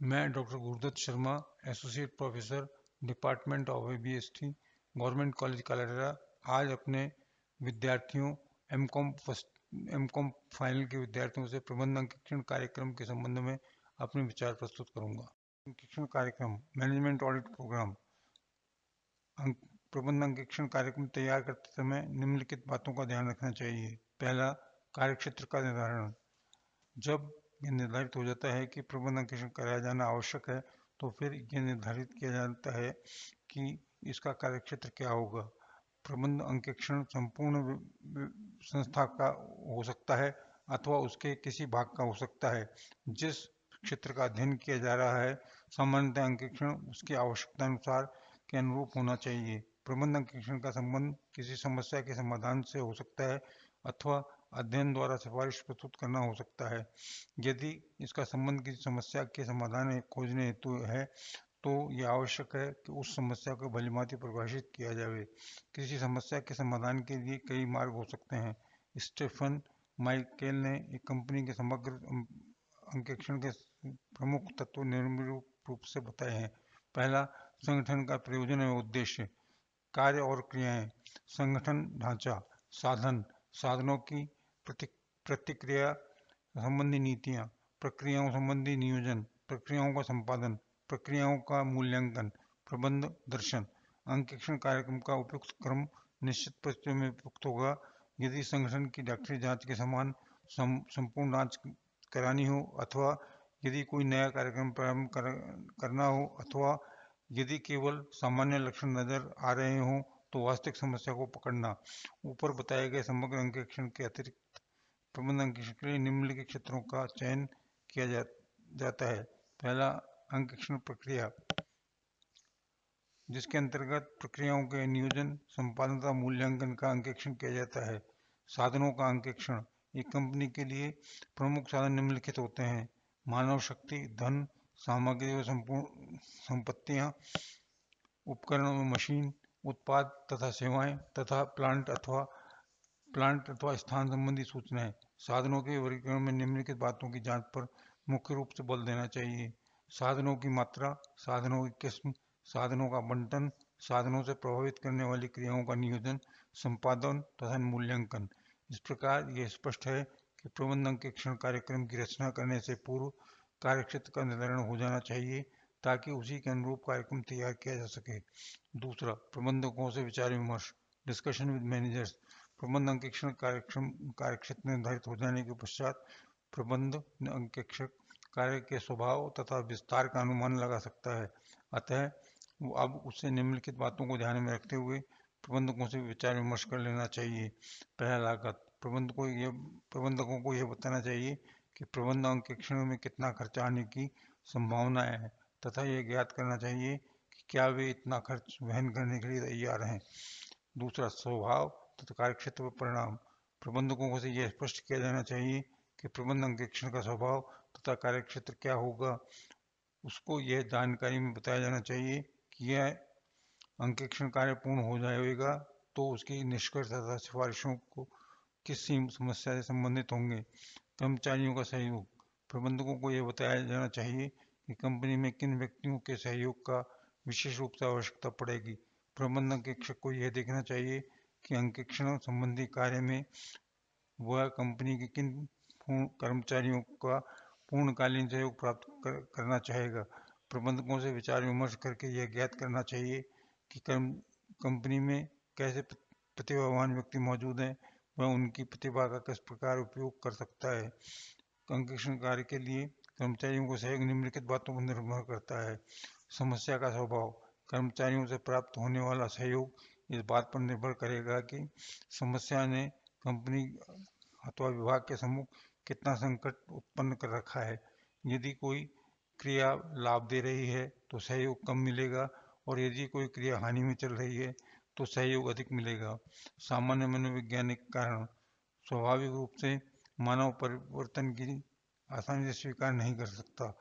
मैं doctor Gurudatt Sharma, associate professor, department of ABST, government college Kaladera, आज अपने विद्यार्थियों एमकॉम फाइनल के विद्यार्थियों से प्रबंध अंकेक्षण कार्यक्रम के संबंध में अपने विचार प्रस्तुत करूंगा। अंकेक्षण कार्यक्रम, मैनेजमेंट ऑडिट प्रोग्राम। प्रबंध अंकेक्षण कार्यक्रम तैयार करते समय निम्नलिखित बातों का ध्यान रखना चाहिए। पहला, कार्यक्षेत्र का निर्धारण। जब यह निर्धारित हो जाता है कि प्रबंध अंकेक्षण कराया जाना आवश्यक है, तो फिर यह निर्धारित किया जाता है कि इसका कार्यक्षेत्र क्या होगा। प्रबंध अंकेक्षण संपूर्ण संस्था का हो सकता है अथवा उसके किसी भाग का हो सकता है। जिस क्षेत्र का अध्ययन किया जा रहा है, सामान्यतः अंकेक्षण उसकी आवश्यकता अनुसार के अनुरूप होना चाहिए। प्रबंध अंकेक्षण का संबंध किसी समस्या के समाधान से हो सकता है अथवा अध्ययन द्वारा सिफारिश प्रस्तुत करना हो सकता है। यदि इसका संबंध किसी समस्या के समाधान खोजने हेतु है, तो यह आवश्यक है कि उस समस्या को भलीभांति परिभाषित किया जाए। किसी समस्या के समाधान के लिए कई मार्ग हो सकते हैं। स्टीफन माइकेल ने एक कंपनी के समग्र अंकेक्षण के प्रमुख तत्व निम्न रूप से बताए हैं। पहला, संगठन का प्रयोजन एवं उद्देश्य। कार्य और क्रियाएं, संगठन ढांचा, साधन, साधनों की प्रतिक्रिया संबंधी नीतियां, प्रक्रियाओं संबंधी नियोजन, प्रक्रियाओं का संपादन, प्रक्रियाओं का मूल्यांकन, प्रबंध दर्शन। अंकेक्षण कार्यक्रम का उपयुक्त क्रम निश्चित परिस्थितियों में उपयुक्त होगा। यदि संगठन की डॉक्टरी जांच के समान संपूर्ण जांच करानी हो, अथवा यदि कोई नया कार्यक्रम प्रारंभ करना हो, अथवा यदि केवल सामान्य लक्षण नजर आ रहे हों, तो वास्तविक समस्या को पकड़ना। ऊपर बताए गए समग्र अंकेक्षण के अतिरिक्त प्रबंध अंकेक्षण के लिए निम्नलिखित क्षेत्रों का चयन किया जाता है। पहला, अंकेक्षण प्रक्रिया, जिसके अंतर्गत प्रक्रियाओं के नियोजन, संपादन तथा मूल्यांकन का अंकेक्षण किया जाता है। साधनों का अंकेक्षण, एक कंपनी के लिए प्रमुख साधन निम्नलिखित होते हैं: मानव शक्ति, धन, सामग्री व संपूर्ण संपत्तियां, उपकरण व मशीन, उत्पाद तथा सेवाएं तथा प्लांट अथवा स्थान संबंधी सूचनाएं। साधनों के वर्गीकरण में निम्नलिखित बातों की जांच पर मुख्य रूप से बल देना चाहिए: साधनों की मात्रा, साधनों की किस्म, साधनों का बंटन, साधनों से प्रभावित करने वाली क्रियाओं का नियोजन, संपादन तथा मूल्यांकन। इस प्रकार यह स्पष्ट है कि प्रबंध अंकेक्षण कार्यक्रम की रचना करने से पूर्व कार्यक्षेत्र का निर्धारण हो जाना चाहिए, ताकि उसी के अनुरूप कार्यक्रम तैयार किया जा सके। दूसरा, प्रबंधकों से विचार विमर्श, डिस्कशन विद मैनेजर्स। प्रबंध अंकेक्षण कार्यक्षेत्र निर्धारित हो जाने के पश्चात प्रबंध अंकेक्षक कार्य के स्वभाव तथा विस्तार का अनुमान लगा सकता है। अतः अब उससे निम्नलिखित बातों को ध्यान में रखते हुए प्रबंधकों से विचार विमर्श कर लेना चाहिए। पहला, लागत। प्रबंधकों को यह बताना चाहिए कि प्रबंध अंकेक्षण में कितना खर्चा आने की संभावनाएं है, तथा यह ज्ञात करना चाहिए कि क्या वे इतना खर्च वहन करने के लिए तैयार हैं। दूसरा, स्वभाव तथा कार्यक्षेत्र पर परिणाम। प्रबंधकों से यह स्पष्ट किया जाना चाहिए कि प्रबंध अंकेक्षण का स्वभाव तथा कार्यक्षेत्र क्या होगा। उसको यह जानकारी में बताया जाना चाहिए कि यह अंकेक्षण कार्य पूर्ण हो जाएगा तो उसकी निष्कर्ष तथा सिफारिशों को किस समस्या से संबंधित होंगे। कर्मचारियों का सहयोग। प्रबंधकों को यह बताया जाना चाहिए कि कंपनी में किन व्यक्तियों के सहयोग का विशेष रूप से आवश्यकता पड़ेगी। प्रबंध अंकेक्षक को यह देखना चाहिए कि अंकेक्षण संबंधी कार्य में वह कंपनी के किन कर्मचारियों का पूर्णकालीन सहयोग प्राप्त करना चाहेगा। प्रबंधकों से विचार विमर्श करके यह ज्ञात करना चाहिए कि कंपनी में कैसे प्रतिभावान व्यक्ति मौजूद हैं, वह उनकी प्रतिभा का किस प्रकार उपयोग कर सकता है। अंकेक्षण कार्य के लिए कर्मचारियों को सहयोग निम्नलिखित बातों पर निर्भर करता है: समस्या का स्वभाव। कर्मचारियों से प्राप्त होने वाला सहयोग इस बात पर निर्भर करेगा कि समस्या ने कंपनी अथवा विभाग के सम्मुख कितना संकट उत्पन्न कर रखा है। यदि कोई क्रिया लाभ दे रही है तो सहयोग कम मिलेगा, और यदि कोई क्रिया हानि में चल रही है तो सहयोग अधिक मिलेगा। सामान्य मनोवैज्ञानिक कारण। स्वाभाविक रूप से मानव परिवर्तन की आसानी से स्वीकार नहीं कर सकता।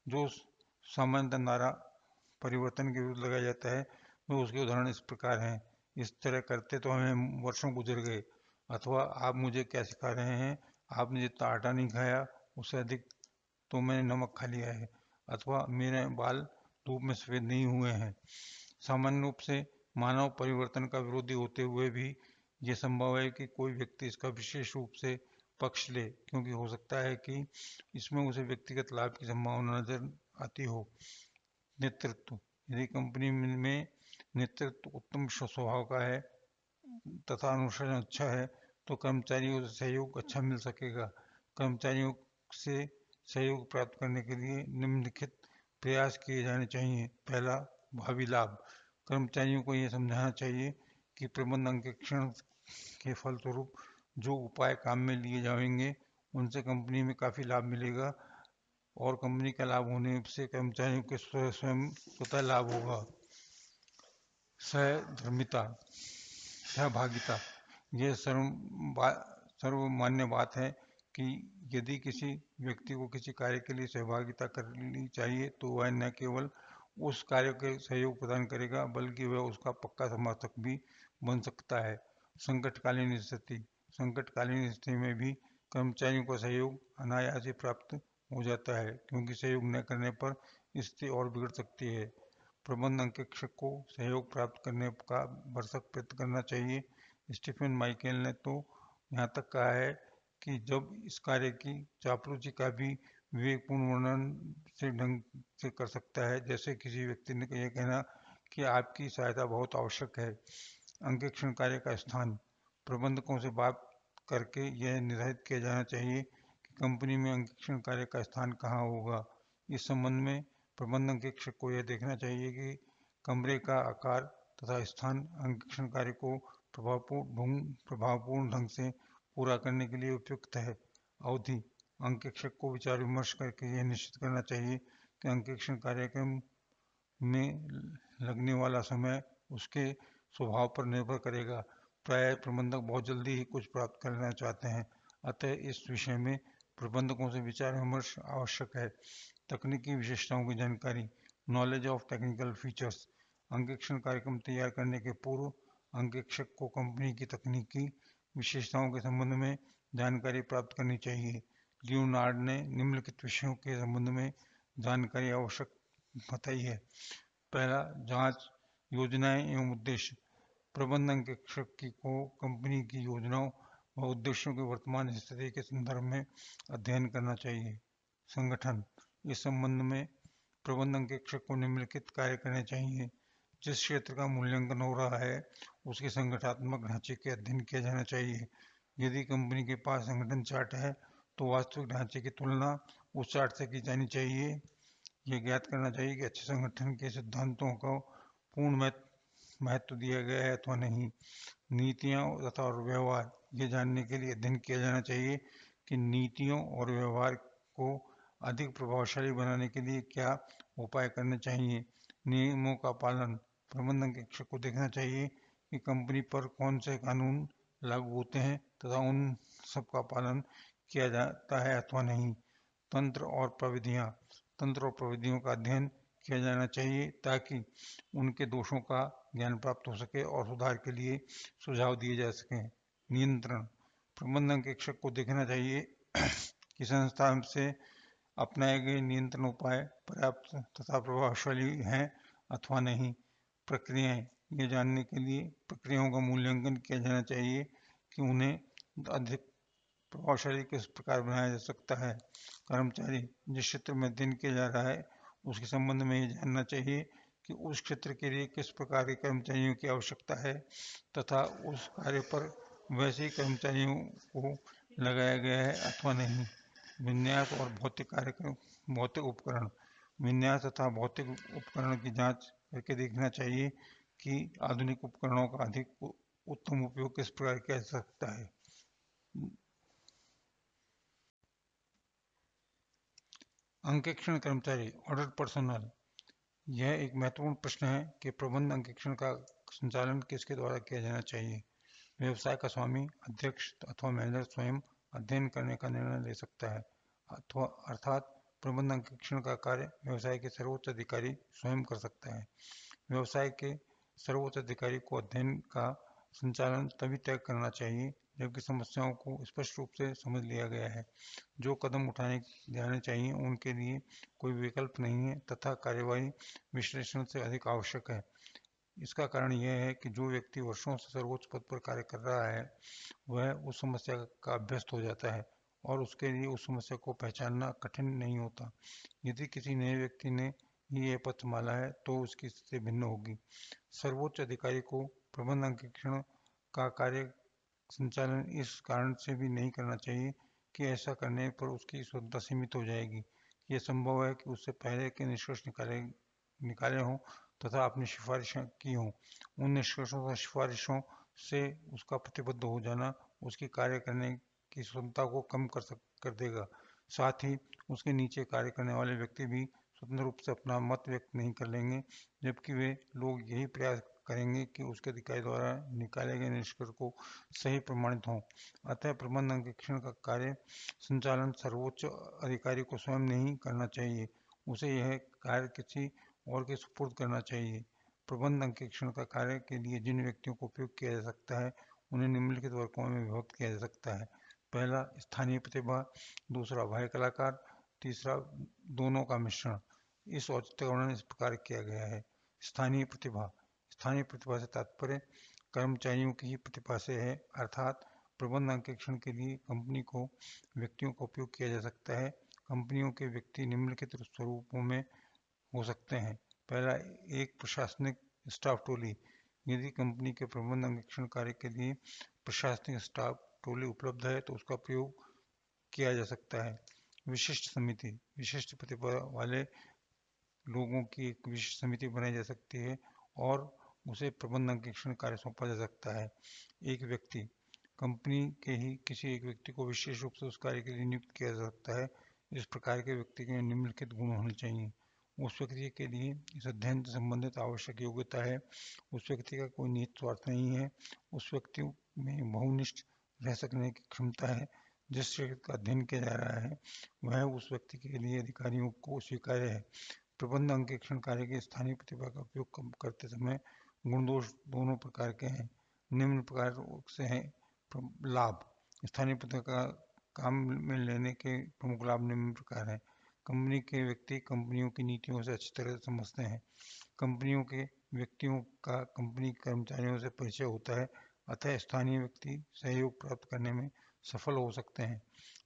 जो सामान्यतः नारा परिवर्तन के विरुद्ध लगाया जाता है, वो उसके उदाहरण इस प्रकार हैं: इस तरह करते तो हमें वर्षों गुजर गए, अथवा आप मुझे क्या सिखा रहे हैं, आपने जितना आटा नहीं खाया उससे अधिक तो मैंने नमक खा लिया है। अथवा मेरे बाल धूप में सफेद नहीं हुए हैं। सामान्य रूप से मानव परिवर्तन का विरोधी होते हुए भी ये संभव है कि कोई व्यक्ति इसका विशेष रूप से पक्ष ले, क्योंकि हो सकता है कि इसमें उसे व्यक्तिगत लाभ की संभावना नजर आती हो। नेतृत्व: यदि कंपनी में नेतृत्व उत्तम स्वभाव का है तथा अनुशासन अच्छा है तो कर्मचारियों से सहयोग अच्छा मिल सकेगा। कर्मचारियों से सहयोग प्राप्त करने के लिए निम्नलिखित प्रयास किए जाने चाहिए। पहला, भावी लाभ: कर्मचारियों को यह समझाना चाहिए कि प्रबंध अंकेक्षण के फलस्वरूप जो उपाय काम में लिए जाएंगे उनसे कंपनी में काफी लाभ मिलेगा और कंपनी का लाभ होने से कर्मचारियों के स्वयं स्वतः लाभ होगा। सहधर्मिता, सहभागिता: यह सर्वमान्य बात है कि यदि किसी व्यक्ति को किसी कार्य के लिए सहभागिता करनी चाहिए तो वह न केवल उस कार्य के सहयोग प्रदान करेगा बल्कि वह उसका पक्का समर्थक भी बन सकता है। संकटकालीन स्थिति: संकटकालीन स्थिति में भी कर्मचारियों का सहयोग अनायास ही प्राप्त हो जाता है, क्योंकि सहयोग न करने पर स्थिति और बिगड़ सकती है। प्रबंध अंकेक्षक को सहयोग प्राप्त करने का भरसक प्रयत्न करना चाहिए। स्टीफन माइकेल ने तो यहाँ तक कहा है कि जब इस कार्य की चापलूसी का भी विवेकपूर्ण वर्णन से ढंग से कर सकता है, जैसे किसी व्यक्ति ने यह कहना कि आपकी सहायता बहुत आवश्यक है। अंकेक्षण कार्य का स्थान: प्रबंधकों से बात करके यह निर्धारित किया जाना चाहिए कि कंपनी में अंकेक्षण कार्य का स्थान कहाँ होगा। इस संबंध में प्रबंध अंकेक्षक को यह देखना चाहिए कि कमरे का आकार तथा स्थान अंकेक्षण कार्य को प्रभावपूर्ण ढंग से पूरा करने के लिए उपयुक्त है। अवधि: अंकेक्षक को विचार विमर्श करके यह निश्चित करना चाहिए कि अंकेक्षण कार्यक्रम में लगने वाला समय उसके स्वभाव पर निर्भर करेगा। प्रायः प्रबंधक बहुत जल्दी ही कुछ प्राप्त करना चाहते हैं, अतः इस विषय में प्रबंधकों से विचार विमर्श आवश्यक है। तकनीकी विशेषताओं की जानकारी: नॉलेज ऑफ टेक्निकल फीचर्स: अंकेक्षण कार्यक्रम तैयार करने के पूर्व अंकेक्षक को कंपनी की तकनीकी विशेषताओं के संबंध में जानकारी प्राप्त करनी चाहिए। लियोनार्ड ने निम्नलिखित विषयों के संबंध में जानकारी आवश्यक बताई है। पहला, जांच, योजनाएं एवं उद्देश्य: प्रबंध अंकेक्षक को कंपनी की योजनाओं व उद्देश्यों की वर्तमान स्थिति के संदर्भ में अध्ययन करना चाहिए। संगठन: इस संबंध में प्रबंध अंकेक्षक को निम्नलिखित कार्य करने चाहिए। जिस क्षेत्र का मूल्यांकन हो रहा है उसके संगठनात्मक ढांचे के अध्ययन किया जाना चाहिए। यदि कंपनी के पास संगठन चार्ट है तो वास्तविक ढांचे की तुलना उस चार्ट से की जानी चाहिए। यह ज्ञात करना चाहिए कि अच्छे संगठन के सिद्धांतों को पूर्ण महत्व दिया गया है अथवा नहीं। नीतियां तथा व्यवहार: ये जानने के लिए अध्ययन किया जाना चाहिए कि नीतियों और व्यवहार को अधिक प्रभावशाली बनाने के लिए क्या उपाय करने चाहिए। नियमों का पालन: प्रबंध अंकेक्षक को देखना चाहिए कि कंपनी पर कौन से कानून लागू होते हैं तथा उन सब का पालन किया जाता है अथवा नहीं। तंत्र और प्रविधियां: तंत्र और प्रविधियों का अध्ययन किया जाना चाहिए ताकि उनके दोषों का ज्ञान प्राप्त हो सके और सुधार के लिए सुझाव दिए जा सकें। नियंत्रण: प्रबंध अंकेक्षक को देखना चाहिए कि संस्था से अपनाए गए नियंत्रण उपाय पर्याप्त तथा प्रभावशाली हैं अथवा नहीं। प्रक्रियाएं: ये जानने के लिए प्रक्रियाओं का मूल्यांकन किया जाना चाहिए कि उन्हें अधिक प्रभावशाली किस प्रकार बनाया जा सकता है। कर्मचारी: जिस क्षेत्र में अध्ययन किया जा रहा है उसके संबंध में ये जानना चाहिए कि उस क्षेत्र के लिए किस प्रकार के कर्मचारियों की आवश्यकता है तथा उस कार्य पर वैसे ही कर्मचारियों को लगाया गया है अथवा नहीं। विन्यास और भौतिक उपकरण: विन्यास तथा भौतिक उपकरण की जांच करके देखना चाहिए कि आधुनिक उपकरणों का अधिक उत्तम उपयोग किस प्रकार किया जा सकता है। अंकेक्षण कर्मचारी ऑडिट पर्सनल: यह एक महत्वपूर्ण प्रश्न है कि प्रबंध अंकेक्षण का संचालन किसके द्वारा किया जाना चाहिए। व्यवसाय का स्वामी, अध्यक्ष अथवा मैनेजर स्वयं अध्ययन करने का निर्णय ले सकता है अर्थात प्रबंध अंकेक्षण का कार्य व्यवसाय के सर्वोच्च अधिकारी स्वयं कर सकता है। व्यवसाय के सर्वोच्च अधिकारी को अध्ययन का संचालन तभी तय करना चाहिए जबकि समस्याओं को स्पष्ट रूप से समझ लिया गया है। जो कदम उठाने जाने चाहिए उनके लिए कोई विकल्प नहीं है तथा कार्यवाही विश्लेषण से अधिक आवश्यक है। इसका कारण यह है कि जो व्यक्ति वर्षों से सर्वोच्च पद पर कार्य कर रहा है वह उस समस्या का अभ्यस्त हो जाता है और उसके लिए उस समस्या को पहचानना कठिन नहीं होता। यदि किसी नए व्यक्ति ने ही यह पद संभाला है तो उसकी स्थिति भिन्न होगी। सर्वोच्च अधिकारी को प्रबंध अंकेक्षण का कार्य संचालन इस कारण से भी नहीं करना चाहिए कि ऐसा करने पर उसकी स्वतंत्रता सीमित हो जाएगी। यह संभव है कि उससे पहले के निष्कर्ष निकाले हों तथा अपनी सिफारिशें की हों। उन निष्कर्षों तथा सिफारिशों से उसका प्रतिबद्ध हो जाना उसकी कार्य करने की स्वतंत्रता को कम कर देगा। साथ ही उसके नीचे कार्य करने वाले व्यक्ति भी स्वतंत्र रूप से अपना मत व्यक्त नहीं कर लेंगे, जबकि वे लोग यही प्रयास करेंगे कि उसके अधिकारी द्वारा निकाले गए निष्कर्ष को सही प्रमाणित हों। अतः प्रबंध अंकेक्षण का कार्य संचालन सर्वोच्च अधिकारी को स्वयं नहीं करना चाहिए, उसे यह कार्य किसी और के सुपुर्द करना चाहिए। प्रबंध अंकेक्षण का कार्य के लिए जिन व्यक्तियों को उपयोग किया जा सकता है उन्हें निम्नलिखित वर्गों में विभक्त किया जा सकता है। पहला, स्थानीय प्रतिभा। दूसरा, बाह्य कलाकार। तीसरा, दोनों का मिश्रण। इस औचित्य का वर्णन इस प्रकार किया गया है। स्थानीय प्रतिभा। स्थानीय प्रतिभा से तात्पर्य कर्मचारियों की ही प्रतिभा से है, अर्थात प्रबंध अंकेक्षण के लिए कंपनी को व्यक्तियों का उपयोग किया जा सकता है। कंपनियों के व्यक्ति निम्नलिखित स्वरूपों में हो सकते हैं। पहला, एक प्रशासनिक स्टाफ टोली। यदि कंपनी के प्रबंध अंकेक्षण कार्य के लिए प्रशासनिक स्टाफ टोली उपलब्ध है तो उसका प्रयोग किया जा सकता है। विशिष्ट समिति। विशिष्ट प्रतिभा वाले लोगों की एक विशिष्ट समिति बनाई जा सकती है और उसे प्रबंध अंकेक्षण कार्य सौंपा जा सकता है। एक व्यक्ति। कंपनी के ही किसी एक व्यक्ति को विशेष रूप से उस कार्य के लिए नियुक्त किया जा सकता है। इस प्रकार के व्यक्ति के निम्नलिखित गुण होने चाहिए। उस व्यक्ति के लिए इस अध्ययन से संबंधित आवश्यक योग्यता है। उस व्यक्ति का कोई निहित स्वार्थ नहीं है। उस व्यक्ति में बहुनिष्ठ रह सकने की क्षमता है। जिस क्षेत्र का अध्ययन किया जा रहा है वह उस व्यक्ति के लिए अधिकारियों को स्वीकार्य है। प्रबंध अंकेक्षण कार्य की स्थानीय प्रतिभा का उपयोग करते समय गुण दोष दोनों प्रकार के हैं। निम्न प्रकार से हैं लाभ। स्थानीय प्रतिभा का काम में लेने के प्रमुख लाभ निम्न प्रकार हैं। कंपनी के व्यक्ति कंपनियों की नीतियों से अच्छी तरह समझते हैं। कंपनियों के व्यक्तियों का कंपनी के कर्मचारियों से परिचय होता है, अतः स्थानीय व्यक्ति सहयोग प्राप्त करने में सफल हो सकते हैं।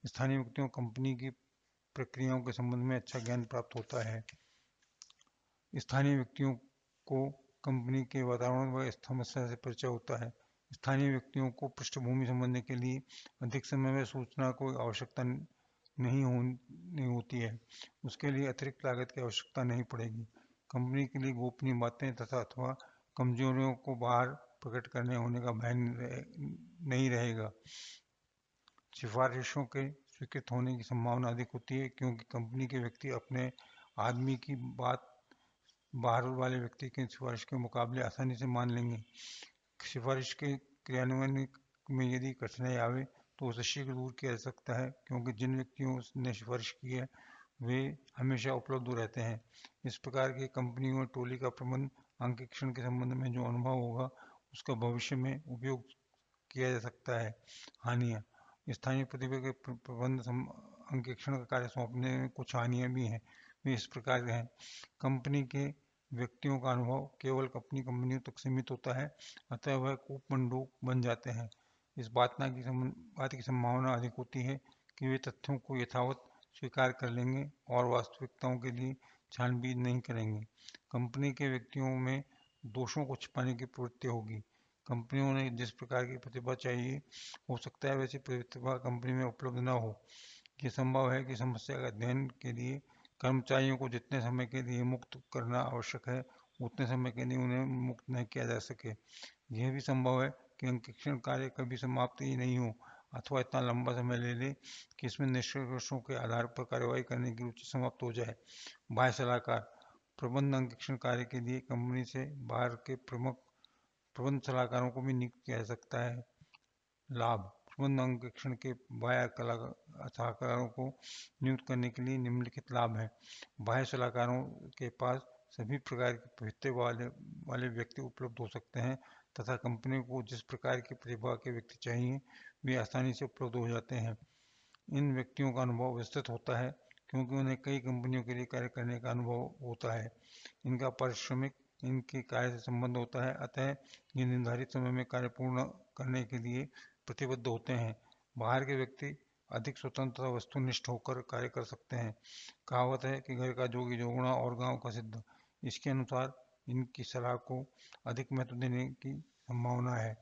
स्थानीय व्यक्तियों कंपनी की प्रक्रियाओं के संबंध में अच्छा ज्ञान प्राप्त होता है। स्थानीय व्यक्तियों को कंपनी के वातावरण व समस्या से परिचय होता है। स्थानीय व्यक्तियों को पृष्ठभूमि समझने के लिए अधिक समय में सूचना की आवश्यकता नहीं होती है। उसके लिए अतिरिक्त लागत की आवश्यकता नहीं पड़ेगी। कंपनी के लिए गोपनीय बातें तथा अथवा कमजोरियों को बाहर प्रकट करने होने का भय नहीं रहेगा। सिफारिशों के स्वीकृत होने की संभावना अधिक होती है क्योंकि कंपनी के व्यक्ति अपने आदमी की बात बाहर वाले व्यक्ति की सिफारिश के मुकाबले आसानी से मान लेंगे। सिफारिश के क्रियान्वयन में यदि कठिनाई आवे तो उसे शीघ्र दूर किया जा सकता है क्योंकि जिन व्यक्तियों ने सिफारिश की है वे हमेशा उपलब्ध रहते हैं। इस प्रकार की कंपनी और टोली का प्रबंध अंकेक्षण के संबंध में जो अनुभव होगा उसका भविष्य में उपयोग किया जा सकता है। हानियाँ। स्थानीय प्रतिभा के प्रबंध अंकेक्षण का कार्य सौंपने में कुछ हानियाँ भी हैं। वे इस प्रकार हैं। कंपनी के व्यक्तियों का अनुभव केवल अपनी कंपनियों तक सीमित होता है, अतः वह कूपमंडूक बन जाते हैं। इस बात की संभावना अधिक होती है कि वे तथ्यों को यथावत स्वीकार कर लेंगे और वास्तविकताओं के लिए छानबीन नहीं करेंगे। कंपनी के व्यक्तियों में दोषों को छिपाने की प्रवृत्ति होगी। कंपनियों ने जिस प्रकार की प्रतिभा चाहिए हो सकता है वैसी प्रतिभा कंपनी में उपलब्ध न हो। ये संभव है कि समस्या का अध्ययन के लिए कर्मचारियों को जितने समय के लिए मुक्त करना आवश्यक है उतने समय के लिए उन्हें मुक्त नहीं किया जा सके। यह भी संभव है कि अंकेक्षण कार्य कभी समाप्त ही नहीं हो अथवा इतना लंबा समय ले ले कि इसमें निष्कर्षों के आधार पर कार्यवाही करने की रुचि समाप्त हो जाए। बाह्य सलाहकार। प्रबंध अंकेक्षण कार्य के लिए कंपनी से बाहर के प्रमुख प्रबंध सलाहकारों को भी नियुक्त किया जा सकता है। लाभ। प्रबंध अंकेक्षण के बाह्य सलाहकारों को नियुक्त करने के लिए निम्नलिखित लाभ हैं। बाह्य सलाहकारों के पास सभी प्रकार के भविष्य वाले व्यक्ति उपलब्ध हो सकते हैं तथा कंपनी को जिस प्रकार की प्रतिभा के व्यक्ति चाहिए वे आसानी से उपलब्ध हो जाते हैं। इन व्यक्तियों का अनुभव विस्तृत होता है क्योंकि उन्हें कई कंपनियों के लिए कार्य करने का अनुभव होता है। इनका पारिश्रमिक इनके कार्य से संबंध होता है, अतः ये निर्धारित समय में कार्य पूर्ण करने के लिए प्रतिबद्ध होते हैं। बाहर के व्यक्ति अधिक स्वतंत्र तथा वस्तुनिष्ठ होकर कार्य कर सकते हैं। कहावत है कि घर का जोगी जोगुणा और गांव का सिद्ध। इसके अनुसार इनकी सलाह को अधिक महत्व देने की संभावना है।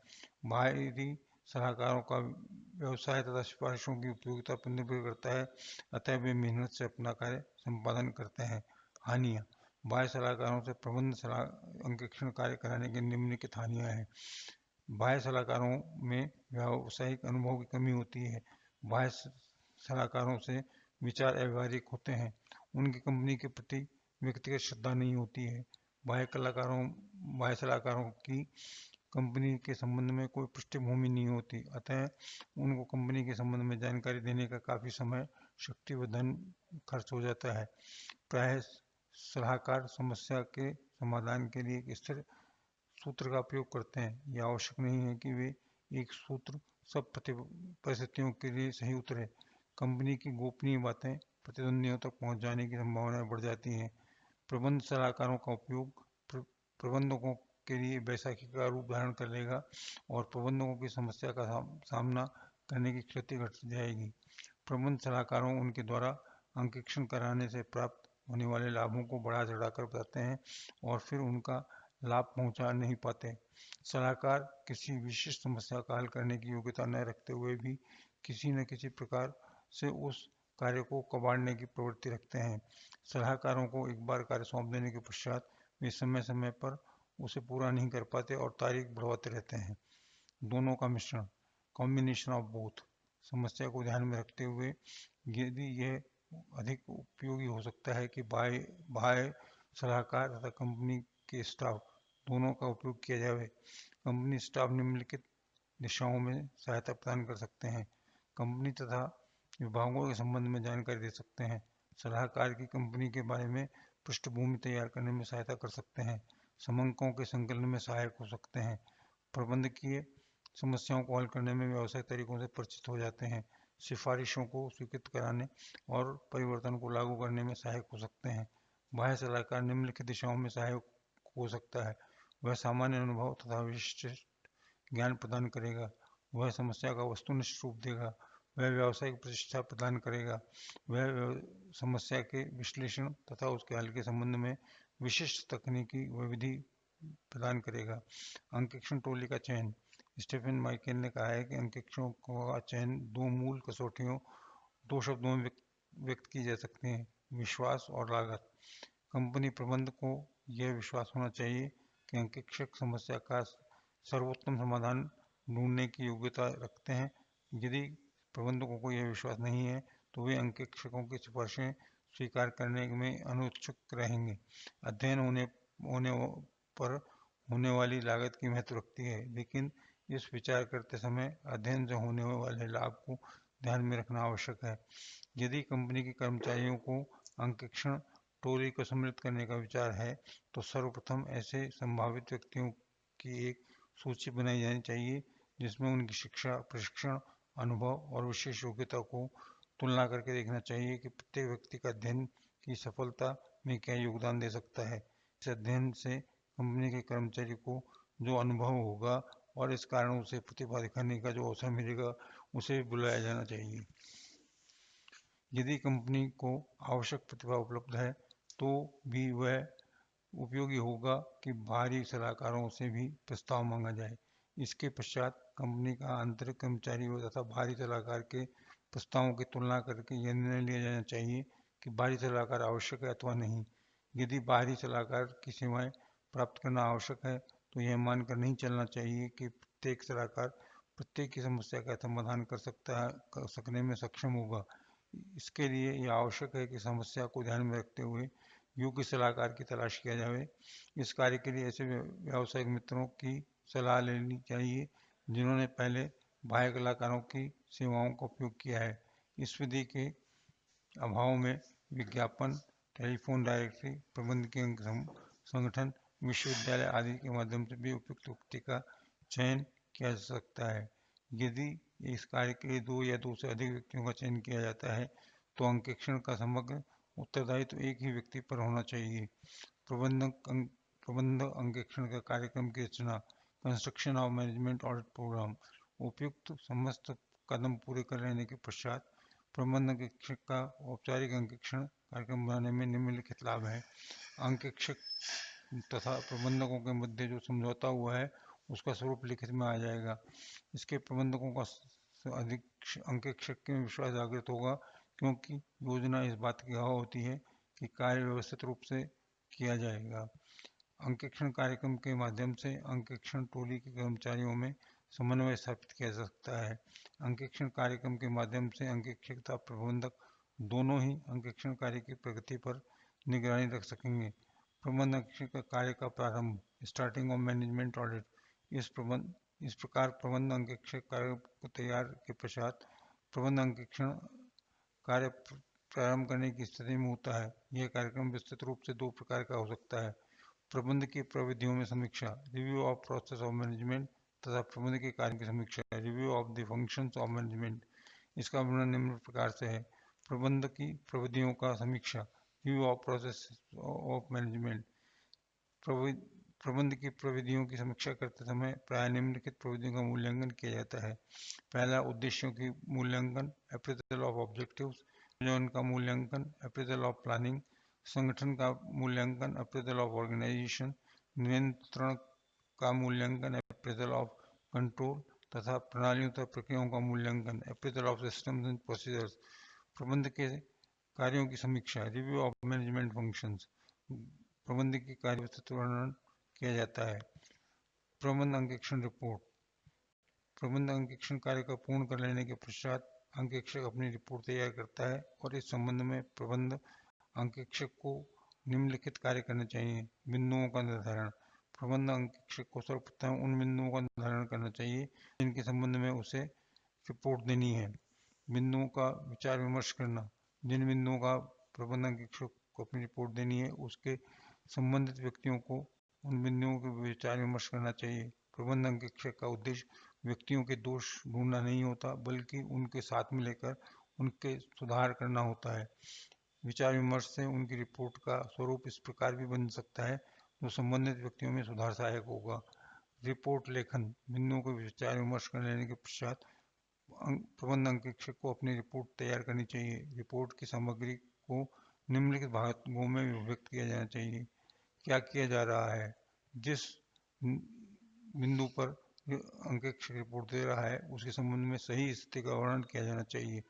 बाहरी सलाहकारों का व्यवसाय तथा सिफारिशों की उपयोगिता पर निर्भर करता है, अतः वे मेहनत से अपना कार्य संपादन करते हैं। हानियाँ। बाह्य सलाहकारों से प्रबंध सलाह अंकेक्षण कार्य कराने की निम्नलिखित हानियाँ हैं। बाह्य सलाहकारों में व्यावसायिक अनुभव की कमी होती है। बाह्य सलाहकारों से विचार अव्यवहारिक होते हैं। उनकी कंपनी के प्रति व्यक्तिगत श्रद्धा नहीं होती है। बाह्य सलाहकारों की कंपनी के संबंध में कोई पृष्ठभूमि नहीं होती, अतः उनको कंपनी के संबंध में जानकारी देने का काफी समय, शक्ति व धन खर्च हो जाता है। प्रायः सलाहकार समस्या के समाधान के लिए एक स्थिर सूत्र का उपयोग करते हैं। यह आवश्यक नहीं है कि वे एक सूत्र सब परिस्थितियों के लिए सही उतरे। कंपनी की गोपनीय बातें प्रतिद्वंदियों तक पहुंच जाने की संभावनाएं बढ़ जाती हैं। प्रबंध सलाहकारों का उपयोग प्रबंधकों के लिए बैसाखी का रूप धारण करेगा और प्रबंधकों की समस्या का सामना करने की क्षति घट जाएगी। प्रबंध सलाहकारों उनके द्वारा अंकेक्षण कराने से प्राप्त होने वाले लाभों को बढ़ा चढ़ाकर बताते हैं और फिर उनका लाभ पहुंचा नहीं पाते। सलाहकार किसी विशिष्ट समस्या का हल करने की योग्यता न रखते हुए भी किसी न किसी प्रकार से उस कार्य को कबाड़ने की प्रवृत्ति रखते हैं। सलाहकारों को एक बार कार्य सौंप देने के पश्चात वे समय समय पर उसे पूरा नहीं कर पाते और तारीख बढ़वाते रहते हैं। दोनों का मिश्रण, कॉम्बिनेशन ऑफ बोथ, समस्या को ध्यान में रखते हुए यदि यह अधिक उपयोगी हो सकता है कि बाह्य सलाहकार तथा कंपनी के स्टाफ दोनों का उपयोग किया जाए। कंपनी स्टाफ निम्नलिखित दिशाओं में सहायता प्रदान कर सकते हैं। कंपनी तथा विभागों के संबंध में जानकारी दे सकते हैं। सलाहकार की कंपनी के बारे में पृष्ठभूमि तैयार करने में सहायता कर सकते हैं। समंकों के संकलन में सहायक हो सकते हैं। प्रबंधकीय समस्याओं को हल करने में व्यावसायिक तरीकों से परिचित हो जाते हैं। सिफारिशों को स्वीकृत कराने और परिवर्तन को लागू करने में सहायक हो सकते हैं। बाह्य सलाहकार निम्नलिखित दिशाओं में सहायक हो सकता है। वह सामान्य अनुभव तथा विशिष्ट ज्ञान प्रदान करेगा। वह समस्या का वस्तुनिष्ठ रूप देगा। वह व्यावसायिक प्रतिष्ठा प्रदान करेगा। वह समस्या के विश्लेषण तथा उसके हल के संबंध में विशिष्ट तकनीकी व विधि प्रदान करेगा। अंकेक्षण टोली का चयन। स्टीफन माइकल ने कहा है कि अंकेक्षणों का चयन दो शब्दों में व्यक्त की जा सकते हैं, विश्वास और लागत। कंपनी प्रबंध को यह विश्वास होना चाहिए कि अंकेक्षक समस्या का सर्वोत्तम समाधान ढूंढने की योग्यता रखते हैं। यदि प्रबंधकों को यह विश्वास नहीं है तो वे अंकेक्षकों की सिफारिशें स्वीकार करने में अनिच्छुक रहेंगे। अध्ययन होने पर होने वाली लागत की महत्व रखती है, लेकिन इस विचार करते समय अध्ययन से होने वाले लाभ को ध्यान में रखना आवश्यक है। यदि कंपनी के कर्मचारियों को अंकेक्षण टोली को सम्मिलित करने का विचार है तो सर्वप्रथम ऐसे संभावित व्यक्तियों की एक सूची बनाई जानी चाहिए जिसमें उनकी शिक्षा, प्रशिक्षण, अनुभव और विशेष योग्यता को तुलना करके देखना चाहिए कि प्रत्येक व्यक्ति का अध्ययन की सफलता में क्या योगदान दे सकता है। इस अध्ययन से कंपनी के कर्मचारी को जो अनुभव होगा और इस कारण उसे प्रतिभा दिखाने का जो अवसर मिलेगा उसे बुलाया जाना चाहिए। यदि कंपनी को आवश्यक प्रतिभा उपलब्ध है तो भी वह उपयोगी होगा कि बाहरी सलाहकारों से भी प्रस्ताव मांगा जाए। इसके पश्चात कंपनी का आंतरिक कर्मचारी तथा बाहरी सलाहकार के प्रस्तावों की तुलना करके यह निर्णय लिया जाना चाहिए कि बाहरी सलाहकार आवश्यक है अथवा नहीं। यदि बाहरी सलाहकार की सेवाएं प्राप्त करना आवश्यक है तो यह मानकर नहीं चलना चाहिए कि प्रत्येक सलाहकार प्रत्येक की समस्या का समाधान कर सकने में सक्षम होगा। इसके लिए यह आवश्यक है कि समस्या को ध्यान में रखते हुए योग्य सलाहकार की तलाश किया जाए। इस कार्य के लिए ऐसे व्यावसायिक मित्रों की सलाह लेनी चाहिए जिन्होंने पहले बाह्य कलाकारों की सेवाओं का उपयोग किया है। इस विधि के अभाव में विज्ञापन, टेलीफोन डायरेक्टरी, प्रबंधकीय संगठन, विश्वविद्यालय आदि के माध्यम से भी उपयुक्त व्यक्ति का चयन किया जा सकता है। यदि इस कार्य के लिए 2 या 2 से अधिक व्यक्तियों का चयन किया जाता है तो अंकेक्षण का समग्र उत्तरदायित्व एक ही व्यक्ति पर होना चाहिए। प्रबंध अंकेक्षण का कार्यक्रम की रचना, construction of management audit program. उपयुक्त समस्त कदम पूरे कर लेने के पश्चात प्रबंध अंकेक्षक का औपचारिक अंकेक्षण कार्यक्रम बनाने में निम्नलिखित लाभ है। अंकेक्षक तथा प्रबंधकों के मध्य जो समझौता हुआ है उसका स्वरूप लिखित में आ जाएगा। इसके प्रबंधकों का अधिक अंकेक्षक में विश्वास जागृत होगा, क्योंकि योजना इस बात की गवाह होती है कि कार्य व्यवस्थित रूप से किया जाएगा। अंकेक्षण कार्यक्रम के माध्यम से अंकेक्षण टोली के कर्मचारियों में समन्वय स्थापित किया जा सकता है। अंकेक्षण कार्यक्रम के माध्यम से अंकेक्षक तथा प्रबंधक दोनों ही अंकेक्षण कार्य की प्रगति पर निगरानी रख सकेंगे। प्रबंध अंकेक्षण कार्य का प्रारंभ, स्टार्टिंग ऑफ मैनेजमेंट ऑडिट। इस प्रकार प्रबंध अंकेक्षक कार्य को तैयार के पश्चात प्रबंध अंकेक्षण कार्य प्रारंभ करने की स्थिति में होता है। यह कार्यक्रम विस्तृत रूप से 2 प्रकार का हो सकता है। प्रबंध की प्रविधियों में समीक्षा, review of process of management, तथा प्रबंध के कार्य की समीक्षा, review of the functions of management. इसका वर्णन निम्न प्रकार से है। प्रबंध की प्रविधियों का समीक्षा, review of process of management. प्रबंध की प्रविधियों की समीक्षा करते समय प्राय निम्नलिखित प्रविधियों का मूल्यांकन किया जाता है। पहला, उद्देश्यों की मूल्यांकन, अप्रेजल ऑफ ऑब्जेक्टिव्स। नियोजन का मूल्यांकन, अप्रेजल ऑफ प्लानिंग। संगठन का मूल्यांकन, अप्रेजल ऑफ ऑर्गेनाइजेशन। नियंत्रण का मूल्यांकन, अप्रेजल ऑफ कंट्रोल। तथा प्रणालियों तथा प्रक्रियाओं का मूल्यांकन, appraisal of systems and procedures. प्रबंध के कार्यों की समीक्षा, रिव्यू ऑफ मैनेजमेंट फंक्शंस। प्रबंध की कार्य वर्णन किया जाता है। प्रबंध अंकेक्षण रिपोर्ट। प्रबंध अंकेक्षण कार्य का पूर्ण कर लेने के पश्चात अंकेक्षक अपनी रिपोर्ट तैयार करता है और इस संबंध में प्रबंध अंकेक्षक को निम्नलिखित कार्य करने चाहिए। बिंदुओं का निर्धारण। प्रबंध अंकेक्षक को सर्वप्रथम उन बिंदुओं का निर्धारण करना चाहिए जिनके संबंध में उसे रिपोर्ट देनी है। बिंदुओं का विचार विमर्श करना। जिन बिंदुओं का प्रबंध अंकेक्षक को अपनी रिपोर्ट देनी है उसके संबंधित व्यक्तियों को उन बिंदुओं के विचार विमर्श करना चाहिए। प्रबंध अंकेक्षक का उद्देश्य व्यक्तियों के दोष ढूंढना नहीं होता, बल्कि उनके साथ में लेकर उनके सुधार करना होता है। विचार विमर्श से उनकी रिपोर्ट का स्वरूप इस प्रकार भी बन सकता है जो संबंधित व्यक्तियों में सुधार सहायक होगा। रिपोर्ट लेखन। बिंदुओं को विचार विमर्श कर लेने के पश्चात प्रबंध अंकेक्षक को अपनी रिपोर्ट तैयार करनी चाहिए। रिपोर्ट की सामग्री को निम्नलिखित भागों में विभक्त किया जाना चाहिए। क्या किया जा रहा है, जिस बिंदु पर अंकेक्षक रिपोर्ट दे रहा है उसके संबंध में सही स्थिति का वर्णन किया जाना चाहिए।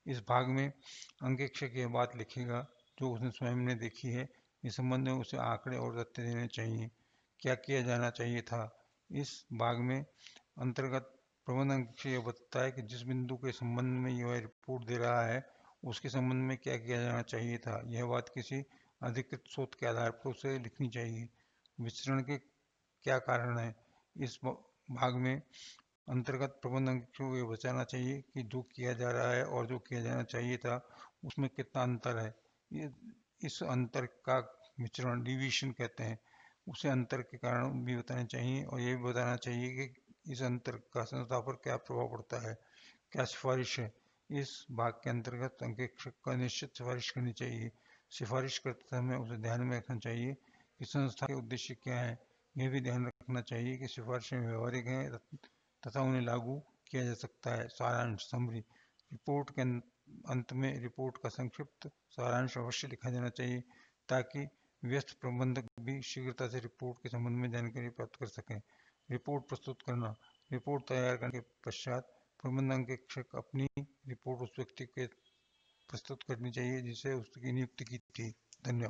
इस भाग में अंकेक्षक यह बात लिखेगा जो उसने स्वयं ने देखी है। इस संबंध में उसे आंकड़े और तथ्य देने चाहिए। क्या किया जाना चाहिए था। इस भाग में अंतर्गत प्रबंध अंकेक्षक यह बताता है कि जिस बिंदु के संबंध में यह रिपोर्ट दे रहा है उसके संबंध में क्या किया जाना चाहिए था। यह बात किसी अधिकृत स्रोत के आधार पर उसे लिखनी चाहिए। विचरण के क्या कारण है। इस भाग में अंतर्गत प्रबंध अंकेक्षक को यह बताना चाहिए कि जो किया जा रहा है और जो किया जाना चाहिए था उसमें कितना अंतर है। इस अंतर का विचरण डिवीजन कहते हैं। उसे अंतर के कारण भी बताने चाहिए और यह भी बताना चाहिए कि इस अंतर का संस्था पर क्या प्रभाव पड़ता है, क्या सिफारिश है। इस भाग के अंतर्गत अंकेक्षक का निश्चित सिफारिश करनी चाहिए। सिफारिश करते समय उसे ध्यान में रखना चाहिए कि संस्था के उद्देश्य क्या है। यह भी ध्यान रखना चाहिए कि सिफारिशें व्यवहारिक हैं तथा उन्हें लागू किया जा सकता है। सारांश, समरी। रिपोर्ट के अंत में रिपोर्ट का संक्षिप्त सारांश अवश्य लिखा जाना चाहिए ताकि व्यस्त प्रबंधक भी शीघ्रता से रिपोर्ट के संबंध में जानकारी प्राप्त कर सकें। रिपोर्ट प्रस्तुत करना। रिपोर्ट तैयार करने के पश्चात प्रबंध अंकेक्षक अपनी रिपोर्ट उस व्यक्ति के प्रस्तुत करनी चाहिए जिसे उसकी नियुक्ति की थी। धन्यवाद।